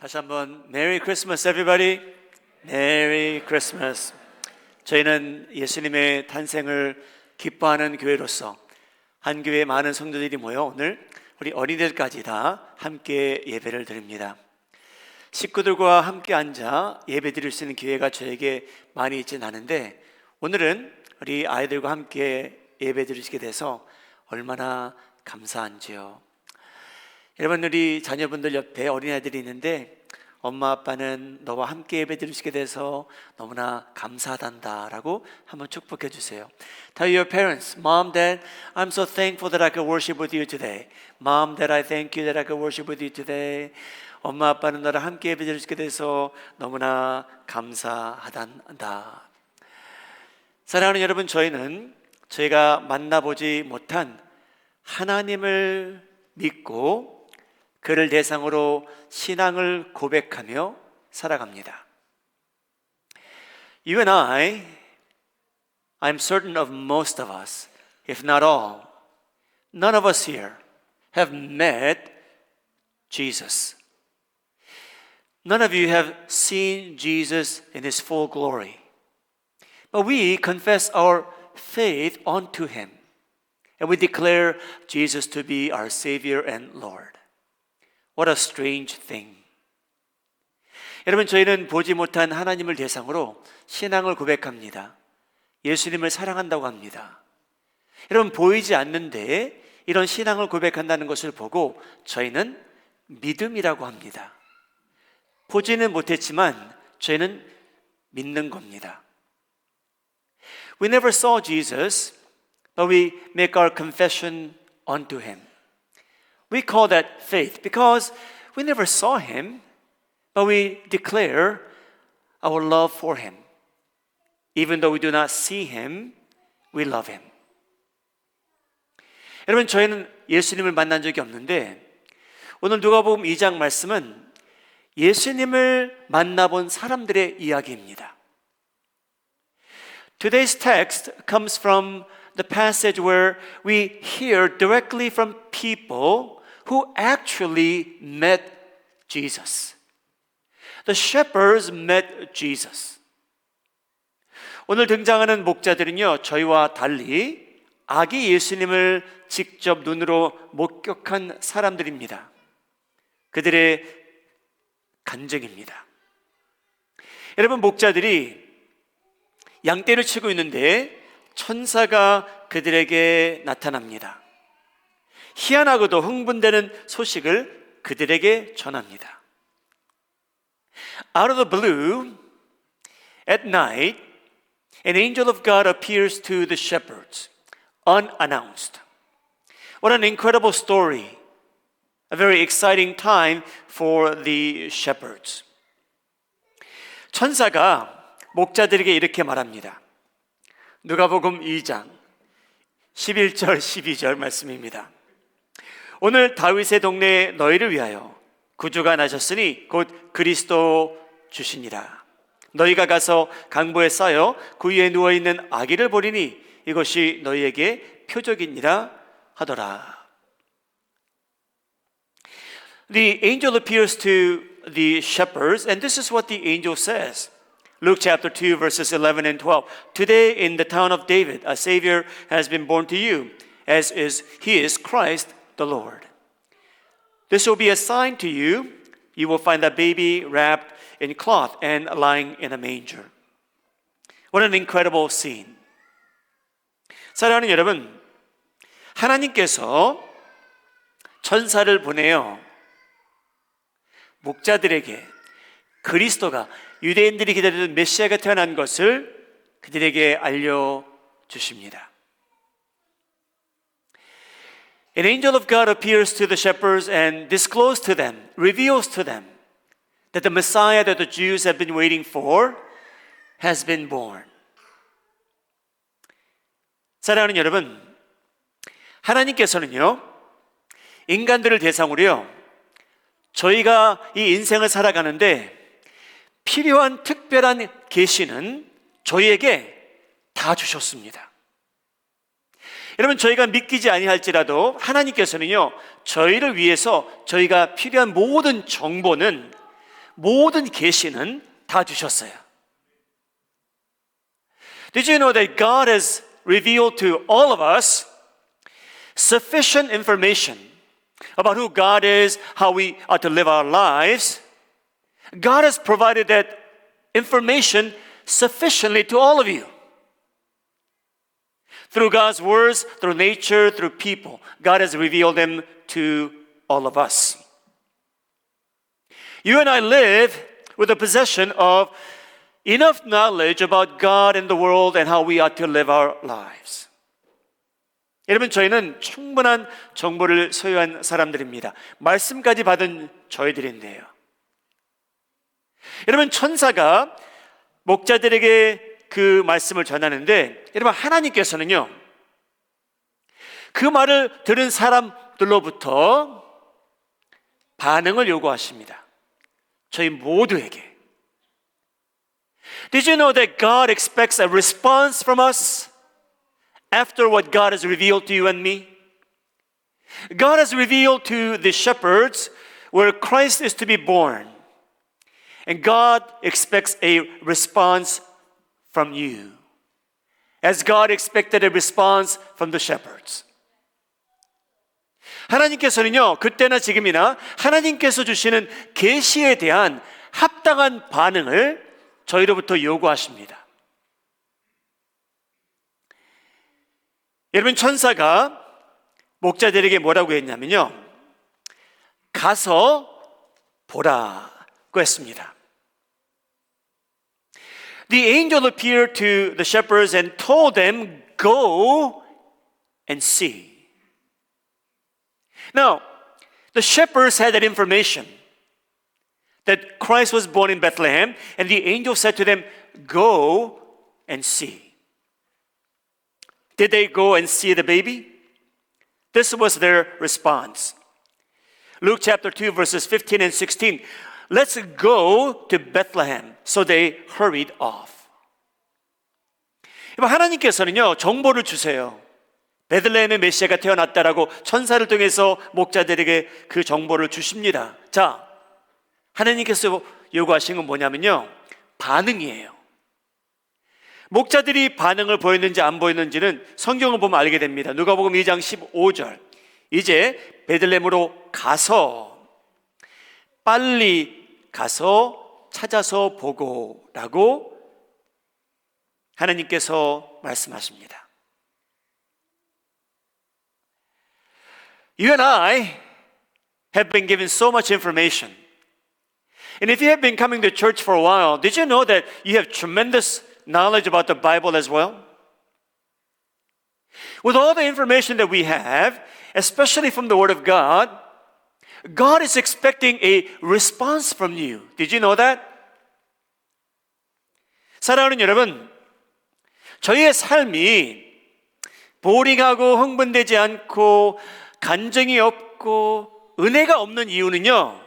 다시 한번 Merry Christmas, everybody. Merry Christmas. 저희는 예수님의 탄생을 기뻐하는 교회로서 한 교회에 많은 성도들이 모여 오늘 우리 어린이들까지 다 함께 예배를 드립니다. 식구들과 함께 앉아 예배 드릴 수 있는 기회가 저에게 많이 있진 않은데 오늘은 우리 아이들과 함께 예배 드리시게 돼서 얼마나 감사한지요. 여러분, 우리 자녀분들 옆에 어린아이들이 있는데 엄마 아빠는 너와 함께 예배 드리시게 돼서 너무나 감사하단다라고 한번 축복해 주세요. Tell your parents, Mom, Dad, I'm so thankful that I could worship with you today. Mom, Dad, I thank you that I could worship with you today. 엄마 아빠는 너랑 함께 예배 드리시게 돼서 너무나 감사하단다. 사랑하는 여러분, 저희는 저희가 만나보지 못한 하나님을 믿고 그를 대상으로 신앙을 고백하며 살아갑니다. You and I'm certain of most of us, if not all, none of us here have met Jesus. None of you have seen Jesus in His full glory. But we confess our faith unto Him, and we declare Jesus to be our Savior and Lord. What a strange thing. 여러분, 저희는 보지 못한 하나님을 대상으로 신앙을 고백합니다. 예수님을 사랑한다고 합니다. 여러분, 보이지 않는데 이런 신앙을 고백한다는 것을 보고 저희는 믿음이라고 합니다. 보지는 못했지만 저희는 믿는 겁니다. We never saw Jesus, but we make our confession unto Him. We call that faith because we never saw Him, but we declare our love for Him. Even though we do not see Him, we love Him. 여러분, 저희는 예수님을 만난 적이 없는데 오늘 누가복음 2장 말씀은 예수님을 만나본 사람들의 이야기입니다. Today's text comes from the passage where we hear directly from people who actually met Jesus. The shepherds met Jesus. 오늘 등장하는 목자들은요, 저희와 달리 아기 예수님을 직접 눈으로 목격한 사람들입니다. 그들의 간증입니다. 여러분, 목자들이 양떼를 치고 있는데 천사가 그들에게 나타납니다. 희한하고도 흥분되는 소식을 그들에게 전합니다. Out of the blue, at night, an angel of God appears to the shepherds, unannounced. What an incredible story. A very exciting time for the shepherds. 천사가 목자들에게 이렇게 말합니다. 누가복음 2장 11절 12절 말씀입니다. 오늘 다윗의 동네에 너희를 위하여 구주가 나셨으니 곧 그리스도 주시니라. 너희가 가서 강보에 쌓여 그 위에 누워있는 아기를 보리니 이것이 너희에게 표적이니라 하더라. The angel appears to the shepherds, and this is what the angel says. Luke chapter 2, verses 11 and 12. Today in the town of David, a Savior has been born to you, He is Christ the Lord. This will be a sign to you. You will find a baby wrapped in cloth and lying in a manger. What an incredible scene. 사랑하는 여러분, 하나님께서 천사를 보내어 목자들에게 그리스도가 유대인들이 기다리던 메시아가 태어난 것을 그들에게 알려주십니다. An angel of God appears to the shepherds and discloses to them, reveals to them that the Messiah that the Jews have been waiting for has been born. 사랑하는 여러분, 하나님께서는요, 인간들을 대상으로요, 저희가 이 인생을 살아가는데 필요한 특별한 계시는 저희에게 다 주셨습니다. 여러분, 저희가 믿기지 아니할지라도 하나님께서는요, 저희를 위해서 저희가 필요한 모든 정보는 모든 계시는 다 주셨어요. Did you know that God has revealed to all of us sufficient information about who God is, how we are to live our lives? God has provided that information sufficiently to all of you. Through God's words, through nature, through people, God has revealed them to all of us. You and I live with the possession of enough knowledge about God and the world and how we are to live our lives. 여러분, 저희는 충분한 정보를 소유한 사람들입니다. 말씀까지 받은 저희들인데요. 여러분, 천사가 목자들에게 그 말씀을 전하는데, 여러분, 하나님께서는요, 그 말을 들은 사람들로부터 반응을 요구하십니다. 저희 모두에게. Did you know that God expects a response from us after what God has revealed to you and me? God has revealed to the shepherds where Christ is to be born. And God expects a response from you, as God expected a response from the shepherds. 하나님께서는요, 그때나 지금이나 하나님께서 주시는 계시에 대한 합당한 반응을 저희로부터 요구하십니다. 여러분, 천사가 목자들에게 뭐라고 했냐면요, 가서 보라고 했습니다. The angel appeared to the shepherds and told them, go and see. Now, the shepherds had that information that Christ was born in Bethlehem, and the angel said to them, go and see. Did they go and see the baby? This was their response. Luke chapter 2, verses 15 and 16. Let's go to Bethlehem. So they hurried off. 하나님께서는요, 정보를 주세요. 베들레헴의 메시아가 태어났다라고 천사를 통해서 목자들에게 그 정보를 주십니다. 자, 하나님께서 요구하신 건 뭐냐면요, 반응이에요. 목자들이 반응을 보였는지 안 보였는지는 성경을 보면 알게 됩니다. 누가복음 2장 15절. 이제 베들레헴으로 가서 빨리 가서 찾아서 보고라고 하나님께서 말씀하십니다. You and I have been given so much information. And if you have been coming to church for a while, did you know that you have tremendous knowledge about the Bible as well? With all the information that we have, especially from the Word of God, God is expecting a response from you. Did you know that? 사랑하는 여러분, 저희의 삶이 보링하고 흥분되지 않고 간증이 없고 은혜가 없는 이유는요,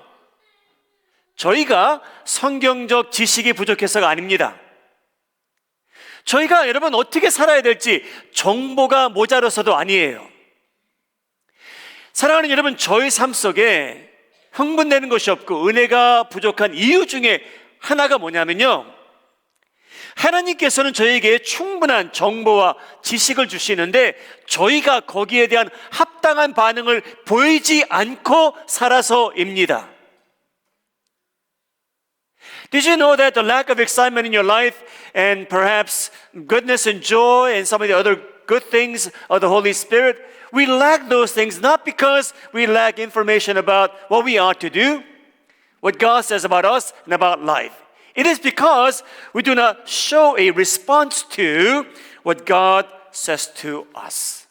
저희가 성경적 지식이 부족해서가 아닙니다. 저희가 여러분 어떻게 살아야 될지 정보가 모자라서도 아니에요. 사랑하는 여러분, 저희 삶 속에 흥분되는 것이 없고 은혜가 부족한 이유 중에 하나가 뭐냐면요, 하나님께서는 저에게 충분한 정보와 지식을 주시는데 저희가 거기에 대한 합당한 반응을 보이지 않고 살아서입니다. Did you know that the lack of excitement in your life and perhaps goodness and joy and some of the other good things of the Holy Spirit, we lack those things not because we lack information about what we are to do, what God says about us and about life. It is because we do not show a response to what God says to us.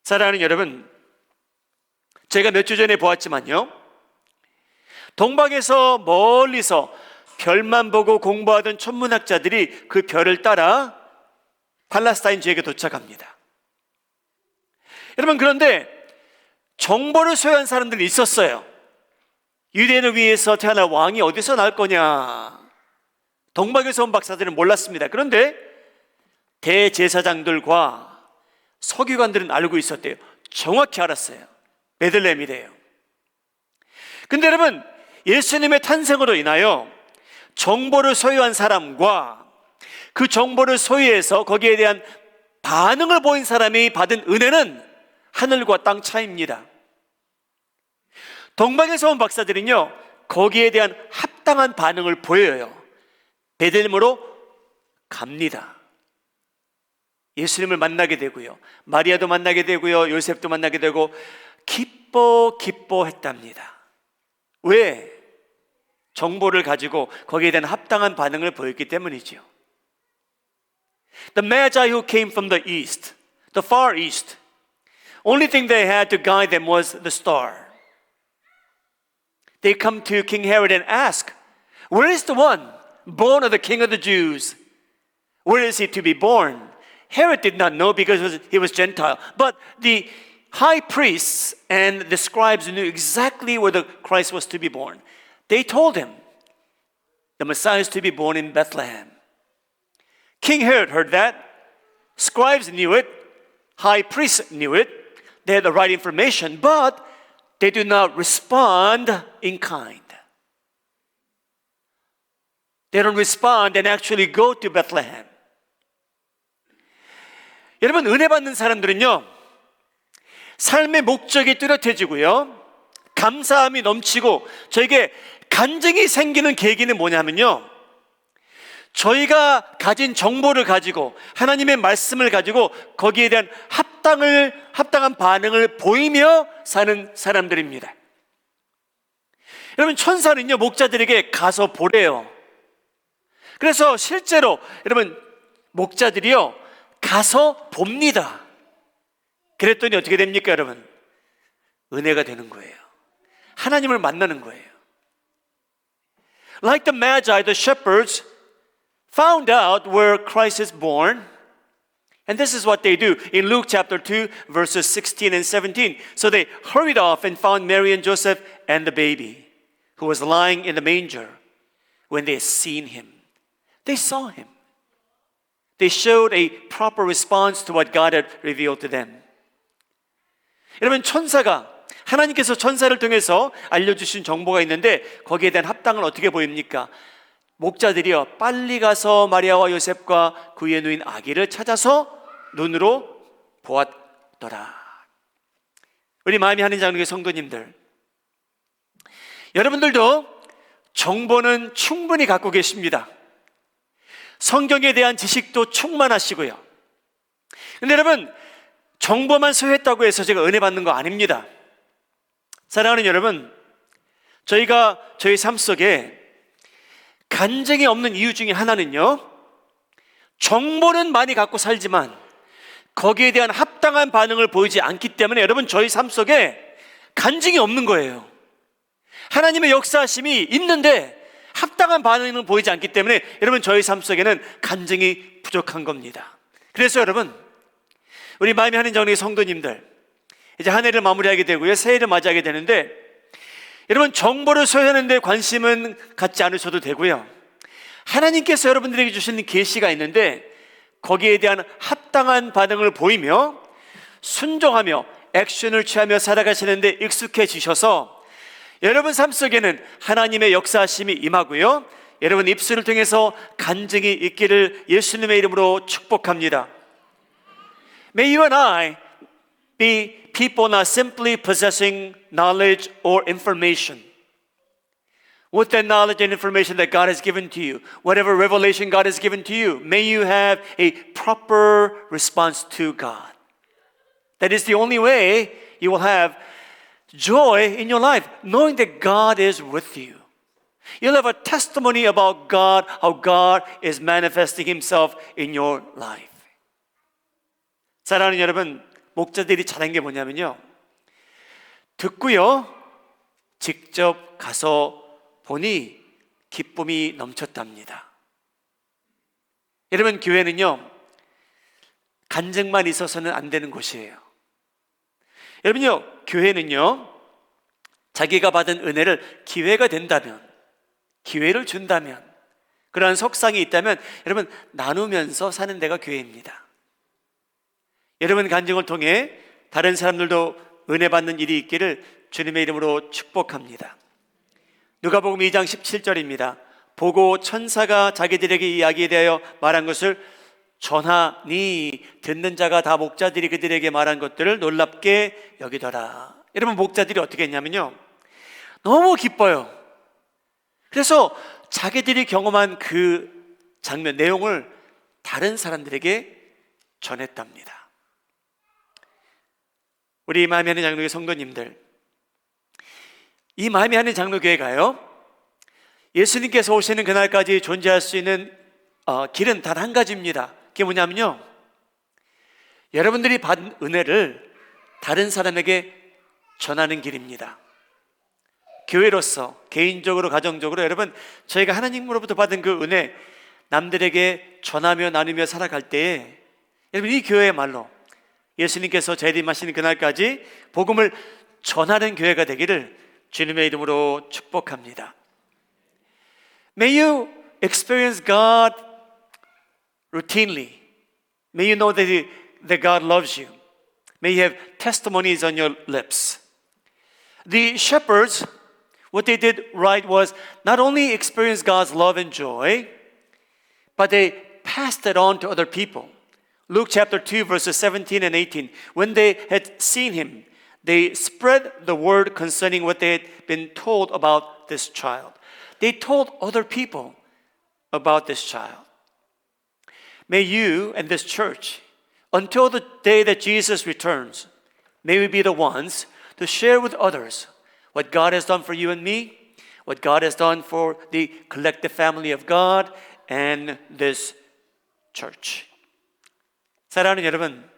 사랑하는 여러분, 제가 몇 주 전에 보았지만요, 동방에서 멀리서 별만 보고 공부하던 천문학자들이 그 별을 따라 팔레스타인 지역에 도착합니다. 여러분, 그런데 정보를 소유한 사람들이 있었어요. 유대인을 위해서 태어날 왕이 어디서 날 거냐, 동방에서 온 박사들은 몰랐습니다. 그런데 대제사장들과 서기관들은 알고 있었대요. 정확히 알았어요. 베들레헴이래요. 근데 여러분, 예수님의 탄생으로 인하여 정보를 소유한 사람과 그 정보를 소유해서 거기에 대한 반응을 보인 사람이 받은 은혜는 하늘과 땅 차이입니다. 동방에서 온 박사들은요, 거기에 대한 합당한 반응을 보여요. 베들레헴으로 갑니다. 예수님을 만나게 되고요, 마리아도 만나게 되고요, 요셉도 만나게 되고 기뻐했답니다. 왜? 정보를 가지고 거기에 대한 합당한 반응을 보였기 때문이죠. The Magi who came from the east, the far east, only thing they had to guide them was the star. They come to King Herod and ask, where is the one born of the King of the Jews? Where is he to be born? Herod did not know because he was Gentile. But the high priests and the scribes knew exactly where the Christ was to be born. They told him, the Messiah is to be born in Bethlehem. King Herod heard that. Scribes knew it. High priests knew it. They had the right information, but they did not respond in kind. They don't respond and actually go to Bethlehem. 여러분, 은혜 받는 사람들은요, 삶의 목적이 뚜렷해지고요, 감사함이 넘치고 저에게 간증이 생기는 계기는 뭐냐면요, 저희가 가진 정보를 가지고 하나님의 말씀을 가지고 거기에 대한 합당한 반응을 보이며 사는 사람들입니다. 여러분, 천사는요, 목자들에게 가서 보래요. 그래서 실제로 여러분, 목자들이요, 가서 봅니다. 그랬더니 어떻게 됩니까, 여러분? 은혜가 되는 거예요. 하나님을 만나는 거예요. Like the Magi, the shepherds found out where Christ is born. And this is what they do in Luke chapter 2, verses 16 and 17. So they hurried off and found Mary and Joseph and the baby, who was lying in the manger. When they had seen him, they saw him. They showed a proper response to what God had revealed to them. 여러분, 하나님께서 천사를 통해서 알려주신 정보가 있는데 거기에 대한 합당을 어떻게 보입니까? 목자들이요, 빨리 가서 마리아와 요셉과 그의 누인 아기를 찾아서 눈으로 보았더라. 우리 마음이 하는 장로의 성도님들, 여러분들도 정보는 충분히 갖고 계십니다. 성경에 대한 지식도 충만하시고요. 근데 여러분, 정보만 소유했다고 해서 제가 은혜 받는 거 아닙니다. 사랑하는 여러분, 저희가 저희 삶 속에 간증이 없는 이유 중에 하나는요, 정보는 많이 갖고 살지만 거기에 대한 합당한 반응을 보이지 않기 때문에 여러분, 저희 삶 속에 간증이 없는 거예요. 하나님의 역사하심이 있는데 합당한 반응을 보이지 않기 때문에 여러분, 저희 삶 속에는 간증이 부족한 겁니다. 그래서 여러분, 우리 마음이 하는 정리의 성도님들, 이제 한 해를 마무리하게 되고요, 새해를 맞이하게 되는데, 여러분, 정보를 소유하는 데 관심은 갖지 않으셔도 되고요, 하나님께서 여러분들에게 주시는 계시가 있는데 거기에 대한 합당한 반응을 보이며 순종하며 액션을 취하며 살아가시는데 익숙해지셔서 여러분 삶 속에는 하나님의 역사하심이 임하고요, 여러분 입술을 통해서 간증이 있기를 예수님의 이름으로 축복합니다. May you and I be people not simply possessing knowledge or information. With that knowledge and information that God has given to you, whatever revelation God has given to you, may you have a proper response to God. That is the only way you will have joy in your life, knowing that God is with you. You'll have a testimony about God, how God is manifesting Himself in your life. 사랑하는 여러분, 목자들이 잘한 게 뭐냐면요, 듣고요, 직접 가서 보니 기쁨이 넘쳤답니다. 여러분, 교회는요, 간증만 있어서는 안 되는 곳이에요. 여러분요, 교회는요, 자기가 받은 은혜를 기회가 된다면, 기회를 준다면, 그러한 속상이 있다면 여러분, 나누면서 사는 데가 교회입니다. 여러분 간증을 통해 다른 사람들도 은혜 받는 일이 있기를 주님의 이름으로 축복합니다. 누가복음 2장 17절입니다. 보고 천사가 자기들에게 이야기에 대하여 말한 것을 전하니 듣는 자가 다 목자들이 그들에게 말한 것들을 놀랍게 여기더라. 여러분, 목자들이 어떻게 했냐면요, 너무 기뻐요. 그래서 자기들이 경험한 그 장면, 내용을 다른 사람들에게 전했답니다. 우리 마음이 하는 장로교회 성도님들, 이 마음이 하는 장로교회가요, 예수님께서 오시는 그날까지 존재할 수 있는 길은 단 한 가지입니다. 그게 뭐냐면요, 여러분들이 받은 은혜를 다른 사람에게 전하는 길입니다. 교회로서, 개인적으로, 가정적으로 여러분, 저희가 하나님으로부터 받은 그 은혜 남들에게 전하며 나누며 살아갈 때에 여러분, 이 교회야말로 예수님께서 재림하시는 그날까지 복음을 전하는 교회가 되기를 주님의 이름으로 축복합니다. May you experience God routinely. May you know that God loves you. May you have testimonies on your lips. The shepherds, what they did right was not only experience God's love and joy, but they passed it on to other people. Luke chapter 2 verses 17 and 18. When they had seen him, they spread the word concerning what they had been told about this child. They told other people about this child. May you and this church, until the day that Jesus returns, may we be the ones to share with others what God has done for you and me, what God has done for the collective family of God and this church. 사랑하는 여러분,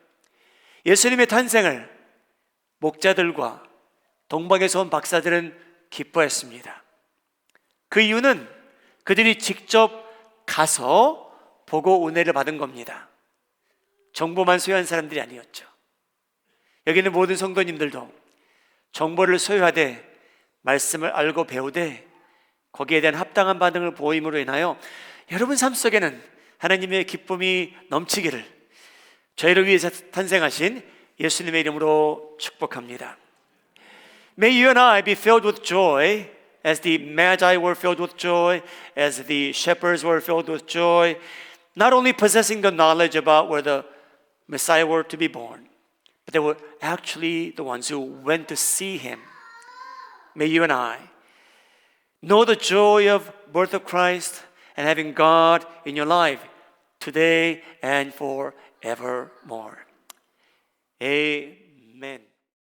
예수님의 탄생을 목자들과 동방에서 온 박사들은 기뻐했습니다. 그 이유는 그들이 직접 가서 보고 은혜를 받은 겁니다. 정보만 소유한 사람들이 아니었죠. 여기 있는 모든 성도님들도 정보를 소유하되 말씀을 알고 배우되 거기에 대한 합당한 반응을 보임으로 인하여 여러분 삶 속에는 하나님의 기쁨이 넘치기를 저희를 위해서 탄생하신 예수님의 이름으로 축복합니다. May you and I be filled with joy as the Magi were filled with joy, as the shepherds were filled with joy, not only possessing the knowledge about where the Messiah were to be born, but they were actually the ones who went to see him. May you and I know the joy of birth of Christ and having God in your life today and forevermore. Amen.